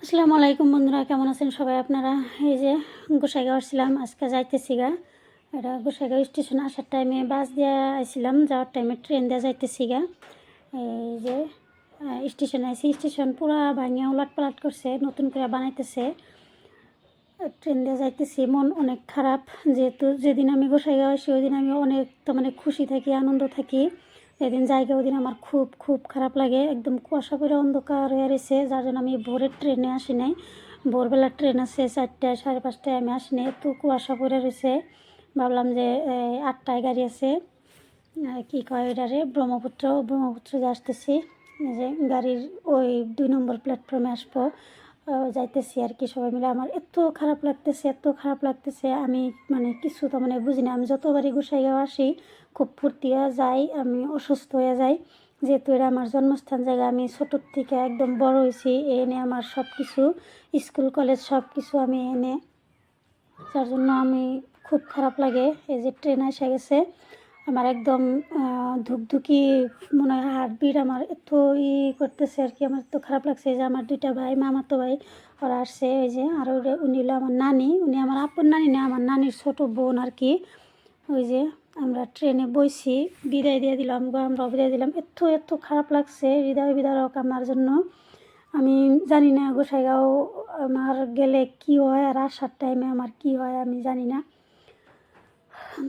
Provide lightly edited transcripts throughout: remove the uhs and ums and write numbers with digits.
আসসালামু আলাইকুম বন্ধুরা, কেমন আছেন সবাই আপনারা? এই যে গোসাইগাঁও আসছিলাম, আজকে যাইতেছি গা। এটা গোসাইগাঁও স্টেশন আসার টাইমে বাস দিয়ে আইছিলাম, যাওয়ার টাইমে ট্রেন দিয়ে যাইতেছি গা। এই যে স্টেশন আইছি, স্টেশন পুরা ভাঙিয়া উলাট পালাট করছে, নতুন করে বানাইতেছে। ট্রেন দিয়ে যাইতেছি, মন অনেক খারাপ, যেহেতু যেদিন আমি গোসাইগাঁও আসি ওই দিন আমি অনেক খুশি থাকি, আনন্দ থাকি। যেদিন জায়গা ওই দিন আমার খুব খুব খারাপ লাগে, একদম কুয়াশা করে অন্ধকার হয়ে রয়েছে, যার জন্য আমি ভোরের ট্রেনে আসি নাই। ভোরবেলার ট্রেন আছে 4টায়, 5:30টায়, আমি আসি নাই, এত কুয়াশা পড়ে রয়েছে। ভাবলাম যে 8টায় গাড়ি আছে, কী কয় এটারে, ব্রহ্মপুত্র যে আসতেছি, যে গাড়ির ওই 2 নম্বর প্ল্যাটফর্মে আসবো, যাইতেছি আর কি সবাই মিলে। আমার এত খারাপ লাগতেছে, এত খারাপ লাগতেছে, আমি কিছু বুঝি না। আমি যতবারই গোসাইগাঁও আসি খুব ফুর্তি হয়ে যাই, আমি অসুস্থ হয়ে যাই, যেহেতু এটা আমার জন্মস্থান জায়গা। আমি ছোটোর থেকে একদম বড় হয়েছি এনে, আমার সব কিছু, স্কুল কলেজ সব কিছু আমি এনে, যার জন্য আমি খুব খারাপ লাগে। এই যে ট্রেন এসে গেছে, আমার একদম ধুকধুকি মনে হয়, হার্টবিট আমার এত করতেছে আর কি। আমার এত খারাপ লাগছে যে আমার 2টা ভাই, মামাতো ভাই, ওরা আসছে। ওই যে আর উনি হলো আমার নানি, উনি আমার আপন নানি না, আমার নানির ছোট বোন আর কি। ওই যে আমরা ট্রেনে বইছি, বিদায় দিয়ে দিলাম গো, আমরাও বিদায় দিলাম। এত খারাপ লাগছে, হৃদয় বিদারক আমার জন্য। আমি জানি না গোসাইগাঁও আমার গেলে কি হয়, আর আসার টাইমে আমার কি হয় আমি জানি না।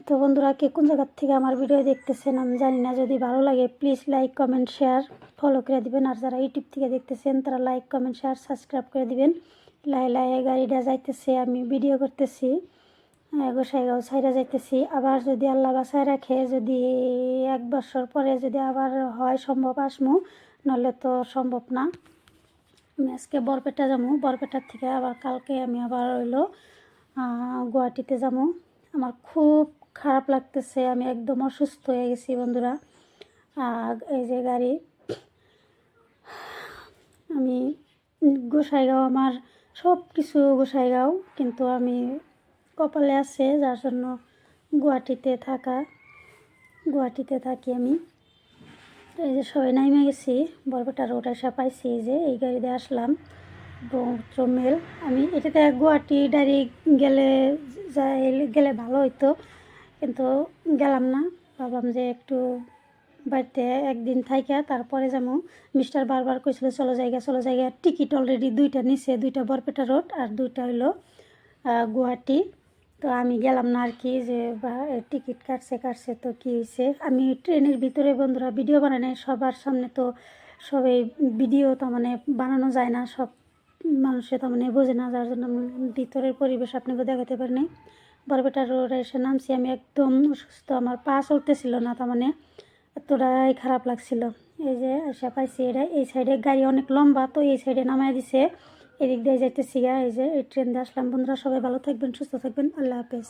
তো বন্ধুরা, কে কোন জায়গার থেকে আমার ভিডিও দেখতেছেন আমি জানি না, যদি ভালো লাগে please like comment share follow করে দিবেন। আর যারা ইউটিউব থেকে দেখতেছেন তারা লাইক কমেন্ট শেয়ার সাবস্ক্রাইব করে দিবেন। লাই লাই গাড়িটা যাইতেছে, আমি ভিডিও করতেছি, গোসাইগাঁও ছাইরা যাইতেছি। আবার যদি আল্লাহ বাসায় রাখে, যদি 1 বছর পরে যদি আবার হয় সম্ভব আসমু, নাহলে তো সম্ভব না। আমি আজকে বরপেটা যাবো, বরপেটার থেকে আবার কালকে আমি আবার হইলো গুয়াহাটিতে যাবো। আমার খুব খারাপ লাগতেছে, আমি একদম অসুস্থ হয়ে গেছি বন্ধুরা। এই যে গাড়ি, আমি গোসাইগাঁও, আমার সব কিছু গোসাইগাঁও, কিন্তু আমি কপালে আছে যার জন্য গুয়াহাটিতে থাকি আমি। এই যে সবাই নাইমে গেছি, বরপেটা রোড এসে পাইছি, এই যে এই গাড়ি দিয়ে আসলাম ব্রহ্মপুত্র মেল। আমি এটাতে গুয়াহাটি ডাইরেক্ট গেলে ভালো হইতো, কিন্তু গেলাম না। ভাবলাম যে একটু বাড়িতে একদিন থাইকা তারপরে যাবো। মিস্টার বারবার কইছিল চলো জায়গা। টিকিট অলরেডি 2টা নিছে, 2টা বরপেটা রোড আর 2টা হইলো গুয়াহাটি। তো আমি গেলাম না আর কি, যে টিকিট কাটছে তো কী হয়েছে। আমি ট্রেনের ভিতরে বন্ধুরা ভিডিও বানাই নাই, সবার সামনে তো সবাই ভিডিও বানানো যায় না, সব মানুষে বোঝে না, যার জন্য আমি ভিতরের পরিবেশ আপনাকে দেখাতে পারি নাই। বরপেটা রোড এসে নামছি, আমি একদম অসুস্থ, আমার পা চলতেছিল না, এতটাই খারাপ লাগছিল। এই যে এসে পাইছি, এই সাইডে গাড়ি অনেক লম্বা, তো এই সাইডে নামাই দিছে, এদিক দিয়ে যাইতেছি গা। এই যে এই ট্রেন দিয়ে আসলাম বন্ধুরা, সবাই ভালো থাকবেন, সুস্থ থাকবেন, আল্লাহ হাফেজ।